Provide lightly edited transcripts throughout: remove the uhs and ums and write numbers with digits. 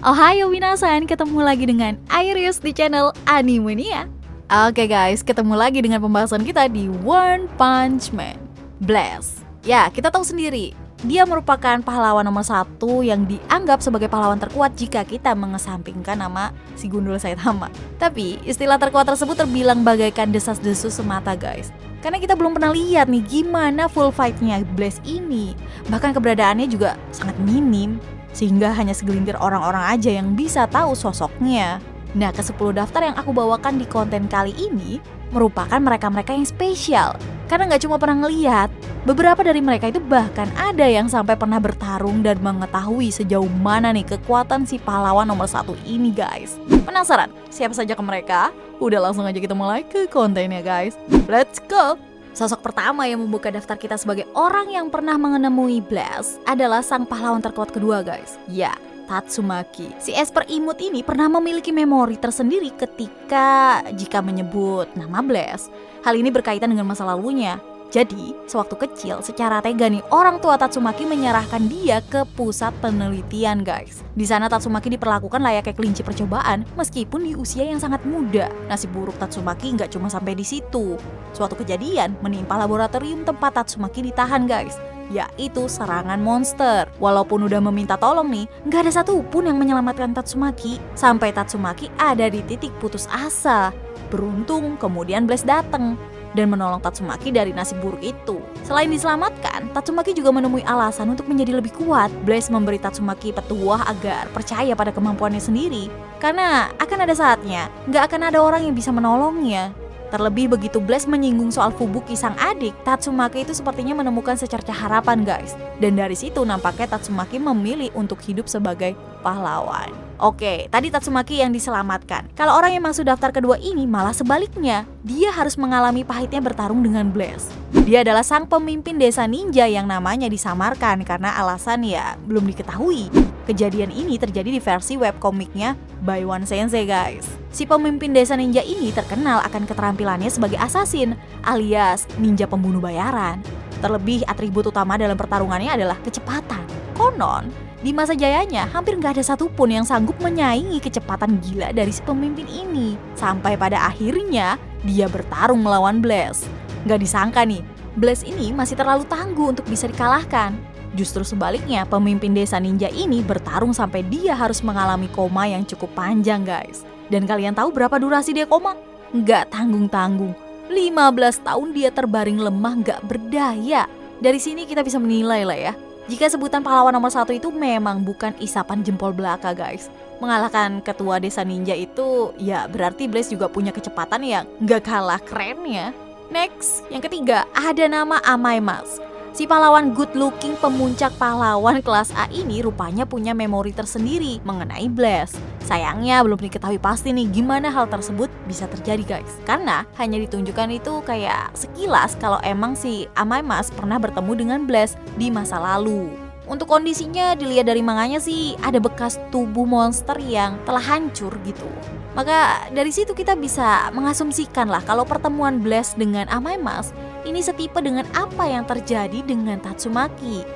Ohayo minasan, ketemu lagi dengan Iris di channel Animania. Oke guys, ketemu lagi dengan pembahasan kita di One Punch Man. Blast. Ya, kita tahu sendiri, dia merupakan pahlawan nomor 1 yang dianggap sebagai pahlawan terkuat jika kita mengesampingkan nama si Gundul Saitama. Tapi, istilah terkuat tersebut terbilang bagaikan desas-desus semata guys. Karena kita belum pernah lihat nih gimana full fight-nya Blast ini. Bahkan keberadaannya juga sangat minim, sehingga hanya segelintir orang-orang aja yang bisa tahu sosoknya. Nah, ke-10 daftar yang aku bawakan di konten kali ini merupakan mereka-mereka yang spesial. Karena nggak cuma pernah ngelihat, beberapa dari mereka itu bahkan ada yang sampai pernah bertarung dan mengetahui sejauh mana nih kekuatan si pahlawan nomor 1 ini guys. Penasaran? Siapa saja ke mereka? Udah langsung aja kita mulai ke kontennya guys. Let's go! Sosok pertama yang membuka daftar kita sebagai orang yang pernah menemui Blast adalah sang pahlawan terkuat kedua guys. Ya, Tatsumaki. Si Esper imut ini pernah memiliki memori tersendiri ketika jika menyebut nama Blast. Hal ini berkaitan dengan masa lalunya. Jadi, sewaktu kecil, secara tega nih orang tua Tatsumaki menyerahkan dia ke pusat penelitian guys. Di sana Tatsumaki diperlakukan layaknya kelinci percobaan meskipun di usia yang sangat muda. Nasib buruk Tatsumaki nggak cuma sampai di situ. Suatu kejadian menimpa laboratorium tempat Tatsumaki ditahan guys, yaitu serangan monster. Walaupun udah meminta tolong nih, nggak ada satupun yang menyelamatkan Tatsumaki. Sampai Tatsumaki ada di titik putus asa. Beruntung kemudian Blast datang dan menolong Tatsumaki dari nasib buruk itu. Selain diselamatkan, Tatsumaki juga menemui alasan untuk menjadi lebih kuat. Blast memberi Tatsumaki petuah agar percaya pada kemampuannya sendiri. Karena akan ada saatnya, nggak akan ada orang yang bisa menolongnya. Terlebih begitu Blast menyinggung soal Fubuki sang adik, Tatsumaki itu sepertinya menemukan secerca harapan guys. Dan dari situ nampaknya Tatsumaki memilih untuk hidup sebagai pahlawan. Oke, tadi Tatsumaki yang diselamatkan. Kalau orang yang masuk daftar kedua ini malah sebaliknya. Dia harus mengalami pahitnya bertarung dengan Blast. Dia adalah sang pemimpin desa ninja yang namanya disamarkan karena alasan ya belum diketahui. Kejadian ini terjadi di versi webkomiknya by One Sensei guys. Si pemimpin desa ninja ini terkenal akan keterampilannya sebagai assassin alias ninja pembunuh bayaran. Terlebih atribut utama dalam pertarungannya adalah kecepatan. Konon, di masa jayanya hampir nggak ada satupun yang sanggup menyaingi kecepatan gila dari si pemimpin ini. Sampai pada akhirnya dia bertarung melawan Blast. Nggak disangka nih, Blast ini masih terlalu tangguh untuk bisa dikalahkan. Justru sebaliknya, pemimpin desa ninja ini bertarung sampai dia harus mengalami koma yang cukup panjang guys. Dan kalian tahu berapa durasi dia koma? Nggak tanggung-tanggung. 15 tahun dia terbaring lemah nggak berdaya. Dari sini kita bisa menilai lah ya, jika sebutan pahlawan nomor 1 itu memang bukan isapan jempol belaka guys. Mengalahkan ketua desa ninja itu ya berarti Blast juga punya kecepatan yang nggak kalah kerennya. Next, yang ketiga ada nama Amaimas. Si pahlawan good looking pemuncak pahlawan kelas A ini rupanya punya memori tersendiri mengenai Blast. Sayangnya belum diketahui pasti nih gimana hal tersebut bisa terjadi guys. Karena hanya ditunjukkan itu kayak sekilas kalau emang si Amaimas pernah bertemu dengan Blast di masa lalu. Untuk kondisinya dilihat dari manganya sih ada bekas tubuh monster yang telah hancur gitu. Maka dari situ kita bisa mengasumsikan lah kalau pertemuan Blast dengan Amaimas ini setipe dengan apa yang terjadi dengan Tatsumaki.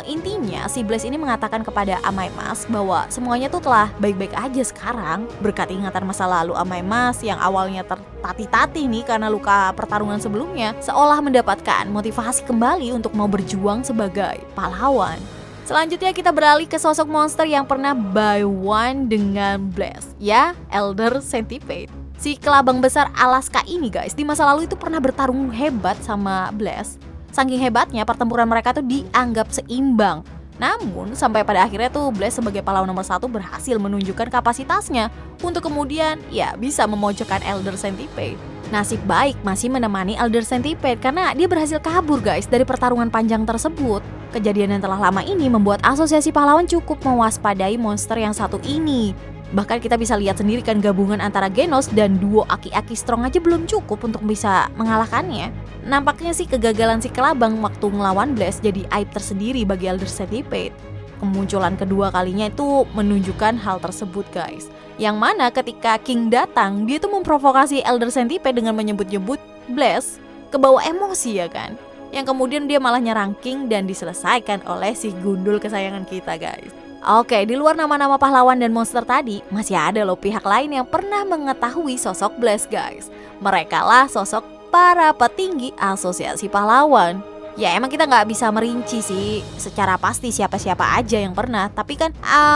Intinya si Blast ini mengatakan kepada Amaimas bahwa semuanya tuh telah baik-baik aja sekarang berkat ingatan masa lalu Amaimas yang awalnya tertatih-tatih nih karena luka pertarungan sebelumnya, seolah mendapatkan motivasi kembali untuk mau berjuang sebagai pahlawan. Selanjutnya kita beralih ke sosok monster yang pernah by one dengan Blast, ya Elder Centipede. Si kelabang besar Alaska ini guys di masa lalu itu pernah bertarung hebat sama Blast. Saking hebatnya pertempuran mereka tuh dianggap seimbang. Namun sampai pada akhirnya tuh Blast sebagai pahlawan nomor 1 berhasil menunjukkan kapasitasnya untuk kemudian ya bisa memojokkan Elder Centipede. Nasib baik masih menemani Elder Centipede karena dia berhasil kabur guys dari pertarungan panjang tersebut. Kejadian yang telah lama ini membuat asosiasi pahlawan cukup mewaspadai monster yang satu ini. Bahkan kita bisa lihat sendiri kan gabungan antara Genos dan duo Aki-Aki Strong aja belum cukup untuk bisa mengalahkannya. Nampaknya sih kegagalan si kelabang waktu ngelawan Blast jadi aib tersendiri bagi Elder Centipede. Kemunculan kedua kalinya itu menunjukkan hal tersebut guys. Yang mana ketika King datang, dia tuh memprovokasi Elder Centipede dengan menyebut-nyebut Blast, kebawa emosi ya kan. Yang kemudian dia malah nyerang King dan diselesaikan oleh si gundul kesayangan kita guys. Oke, di luar nama-nama pahlawan dan monster tadi, masih ada loh pihak lain yang pernah mengetahui sosok Blast guys. Mereka lah sosok para petinggi asosiasi pahlawan. Ya emang kita nggak bisa merinci sih secara pasti siapa-siapa aja yang pernah. Tapi kan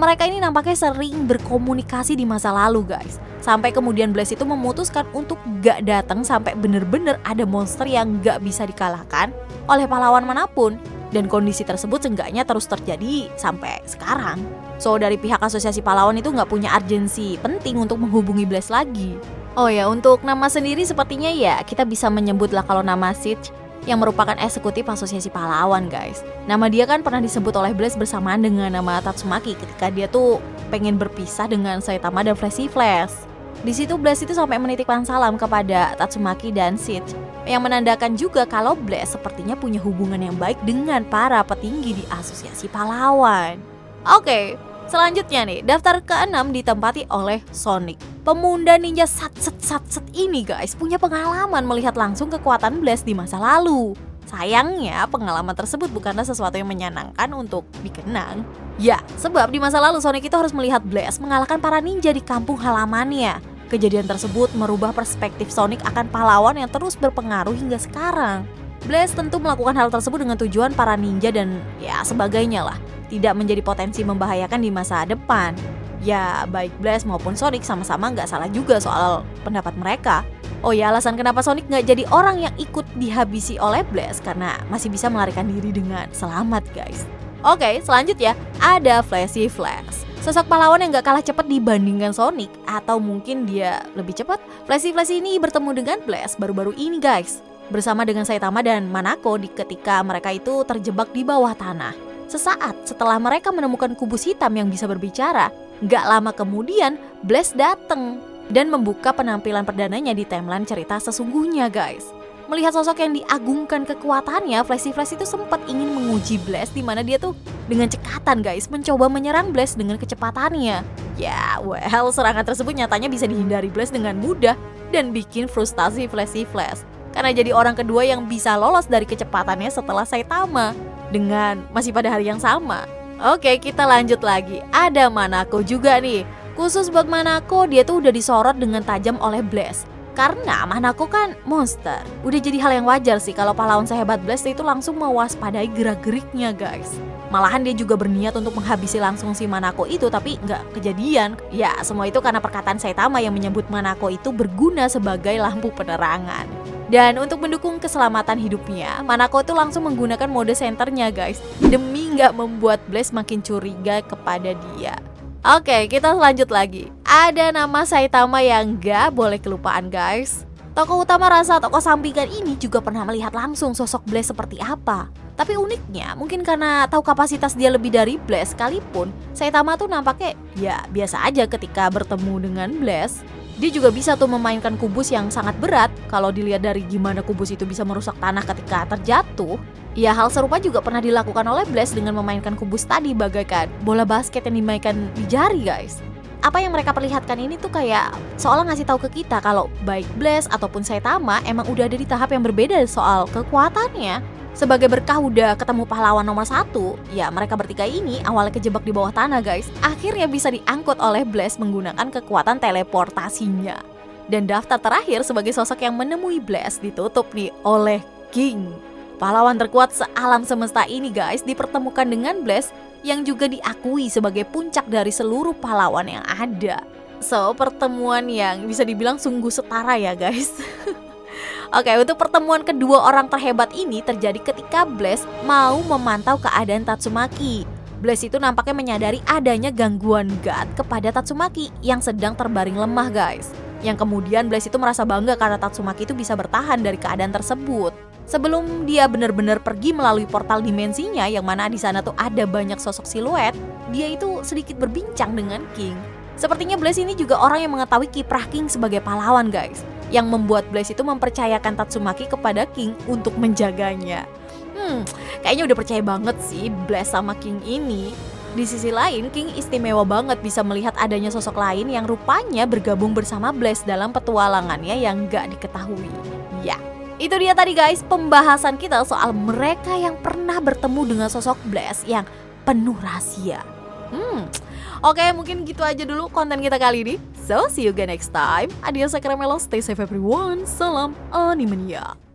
mereka ini nampaknya sering berkomunikasi di masa lalu guys. Sampai kemudian Blast itu memutuskan untuk gak datang sampai bener-bener ada monster yang gak bisa dikalahkan oleh pahlawan manapun. Dan kondisi tersebut seenggaknya terus terjadi sampai sekarang. So dari pihak asosiasi pahlawan itu nggak punya urgensi penting untuk menghubungi Blast lagi. Oh ya, untuk nama sendiri sepertinya ya kita bisa menyebutlah kalau nama Siege yang merupakan eksekutif asosiasi pahlawan guys. Nama dia kan pernah disebut oleh Blast bersamaan dengan nama Tatsumaki ketika dia tuh pengen berpisah dengan Saitama dan Flashy Flash. Di situ Blast itu sampai menitipkan salam kepada Tatsumaki dan Siege, yang menandakan juga kalau Blast sepertinya punya hubungan yang baik dengan para petinggi di asosiasi pahlawan. Oke, selanjutnya nih, daftar ke-6 ditempati oleh Sonic. Pemuda ninja satset ini guys punya pengalaman melihat langsung kekuatan Blast di masa lalu. Sayangnya pengalaman tersebut bukanlah sesuatu yang menyenangkan untuk dikenang. Ya, sebab di masa lalu Sonic itu harus melihat Blast mengalahkan para ninja di kampung halamannya. Kejadian tersebut merubah perspektif Sonic akan pahlawan yang terus berpengaruh hingga sekarang. Blast tentu melakukan hal tersebut dengan tujuan para ninja dan ya sebagainya lah, tidak menjadi potensi membahayakan di masa depan. Ya baik Blast maupun Sonic sama-sama nggak salah juga soal pendapat mereka. Oh ya, alasan kenapa Sonic nggak jadi orang yang ikut dihabisi oleh Blast karena masih bisa melarikan diri dengan selamat guys. Oke, selanjutnya ada Flashy Flash. Sosok pahlawan yang gak kalah cepat dibandingkan Sonic, atau mungkin dia lebih cepat. Flashy ini bertemu dengan Blast baru-baru ini guys, bersama dengan Saitama dan Manako ketika mereka itu terjebak di bawah tanah. Sesaat setelah mereka menemukan kubus hitam yang bisa berbicara, gak lama kemudian Blast datang dan membuka penampilan perdananya di timeline cerita sesungguhnya guys. Melihat sosok yang diagungkan kekuatannya, Flashy itu sempat ingin menguji Blast di mana dia tuh dengan cekatan guys mencoba menyerang Blast dengan kecepatannya. Ya, well, serangan tersebut nyatanya bisa dihindari Blast dengan mudah dan bikin frustasi Flashy karena jadi orang kedua yang bisa lolos dari kecepatannya setelah Saitama dengan masih pada hari yang sama. Oke, kita lanjut lagi. Ada Manako juga nih. Khusus buat Manako, dia tuh udah disorot dengan tajam oleh Blast. Karena Manako kan monster. Udah jadi hal yang wajar sih kalau pahlawan sehebat Blast itu langsung mewaspadai gerak-geriknya guys. Malahan dia juga berniat untuk menghabisi langsung si Manako itu tapi nggak kejadian. Ya semua itu karena perkataan Saitama yang menyebut Manako itu berguna sebagai lampu penerangan. Dan untuk mendukung keselamatan hidupnya, Manako itu langsung menggunakan mode senternya guys, demi nggak membuat Blast makin curiga kepada dia. Oke, kita lanjut lagi. Ada nama Saitama yang gak boleh kelupaan guys. Tokoh utama rasa tokoh sampingan ini juga pernah melihat langsung sosok Blast seperti apa. Tapi uniknya, mungkin karena tahu kapasitas dia lebih dari Blast sekalipun, Saitama tuh nampaknya ya biasa aja ketika bertemu dengan Blast. Dia juga bisa tuh memainkan kubus yang sangat berat. Kalau dilihat dari gimana kubus itu bisa merusak tanah ketika terjatuh, ya hal serupa juga pernah dilakukan oleh Blast dengan memainkan kubus tadi bagaikan bola basket yang dimainkan di jari guys. Apa yang mereka perlihatkan ini tuh kayak seolah ngasih tahu ke kita kalau baik Blast ataupun Saitama emang udah ada di tahap yang berbeda soal kekuatannya. Sebagai berkah udah ketemu pahlawan nomor 1, ya mereka bertiga ini awalnya kejebak di bawah tanah guys, akhirnya bisa diangkut oleh Blast menggunakan kekuatan teleportasinya. Dan daftar terakhir sebagai sosok yang menemui Blast ditutup nih oleh King. Pahlawan terkuat sealam semesta ini guys dipertemukan dengan Blast yang juga diakui sebagai puncak dari seluruh pahlawan yang ada. So, pertemuan yang bisa dibilang sungguh setara ya guys. Oke, untuk pertemuan kedua orang terhebat ini terjadi ketika Blast mau memantau keadaan Tatsumaki. Blast itu nampaknya menyadari adanya gangguan God kepada Tatsumaki yang sedang terbaring lemah guys. Yang kemudian Blast itu merasa bangga karena Tatsumaki itu bisa bertahan dari keadaan tersebut. Sebelum dia benar-benar pergi melalui portal dimensinya yang mana di sana tuh ada banyak sosok siluet, dia itu sedikit berbincang dengan King. Sepertinya Blast ini juga orang yang mengetahui kiprah King sebagai pahlawan guys, yang membuat Blast itu mempercayakan Tatsumaki kepada King untuk menjaganya. Kayaknya udah percaya banget sih Blast sama King ini. Di sisi lain, King istimewa banget bisa melihat adanya sosok lain yang rupanya bergabung bersama Blast dalam petualangannya yang gak diketahui. Ya, itu dia tadi guys pembahasan kita soal mereka yang pernah bertemu dengan sosok Blast yang penuh rahasia. Oke, mungkin gitu aja dulu konten kita kali ini. So, see you again next time. Adios, Sakramelo. Stay safe everyone. Salam Animania.